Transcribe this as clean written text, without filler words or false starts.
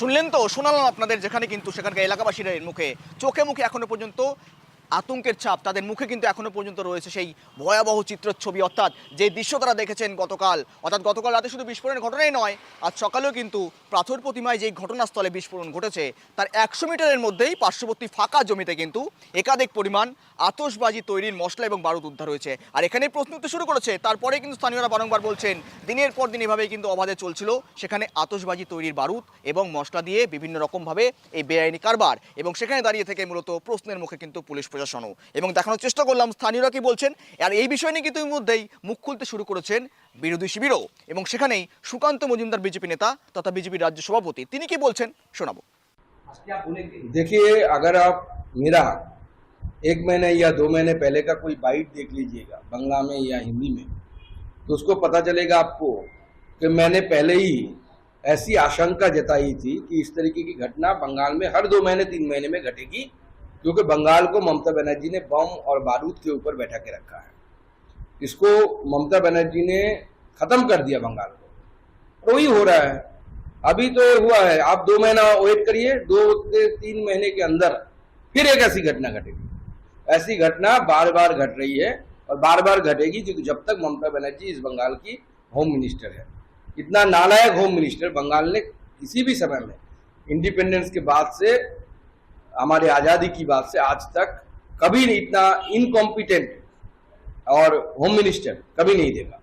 শুনলেন তো, শোনালাম আপনাদের, যেখানে কিন্তু সেখানকার এলাকাবাসীর মুখে চোখে মুখে এখনো পর্যন্ত আতঙ্কের ছাপ, তাদের মুখে কিন্তু এখনো পর্যন্ত রয়েছে সেই ভয়াবহ চিত্রছবি। অর্থাৎ যে দৃশ্য তারা দেখেছেন গতকাল, অর্থাৎ গতকাল রাতে শুধু বিস্ফোরণের ঘটনাই নয়, আজ সকালেও কিন্তু পাথর প্রতিমায় যেই ঘটনাস্থলে বিস্ফোরণ ঘটেছে তার 100 মিটারের মধ্যেই পার্শ্ববর্তী ফাঁকা জমিতে কিন্তু একাধিক পরিমাণ আতশবাজি তৈরির মশলা এবং বারুদ উদ্ধার হয়েছে। আর এখানে প্রশ্ন উঠতে শুরু করেছে, তারপরে কিন্তু স্থানীয়রা বারংবার বলছেন দিনের পর দিন এভাবেই কিন্তু অবাধে চলছিল সেখানে আতশবাজি তৈরির বারুদ এবং মশলা দিয়ে বিভিন্ন রকমভাবে এই বেআইনি কারবার, এবং সেখানে দাঁড়িয়ে থেকে মূলত প্রশ্নের মুখে কিন্তু পুলিশ প্রশাসনও। এবং দেখানোর চেষ্টা করলাম স্থানীয়রা কি বলছেন, আর এই বিষয় নিয়ে কিন্তু ইতিমধ্যেই মুখ খুলতে শুরু করেছেন বিরোধী শিবিরও। এবং সেখানেই সুকান্ত মজুমদার বিজেপি নেতা তথা বিজেপির রাজ্য সভাপতি, তিনি কি বলছেন শোনাবো। देखिए, अगर आप मेरा 1 महीने या 2 महीने पहले का कोई बाइट देख लीजिएगा बंगला में या हिंदी में, तो उसको पता चलेगा आपको कि मैंने पहले ही ऐसी आशंका जताई थी कि इस तरीके की घटना बंगाल में हर 2 महीने 3 महीने में घटेगी, क्योंकि बंगाल को ममता बनर्जी ने बम और बारूद के ऊपर बैठा के रखा है। इसको ममता बनर्जी ने खत्म कर दिया बंगाल को, और वही हो रहा है। अभी तो ये हुआ है, आप 2 महीना वेट करिए, 2 से 3 महीने के अंदर फिर एक ऐसी घटना घटेगी। ऐसी घटना बार बार घट रही है और बार बार घटेगी, क्योंकि जब तक ममता बनर्जी इस बंगाल की होम मिनिस्टर है। इतना नालायक होम मिनिस्टर बंगाल ने किसी भी समय में, इंडिपेंडेंस के बाद से, हमारे आज़ादी की बात से आज तक कभी इतना इनकॉम्पिटेंट और होम मिनिस्टर कभी नहीं देखा।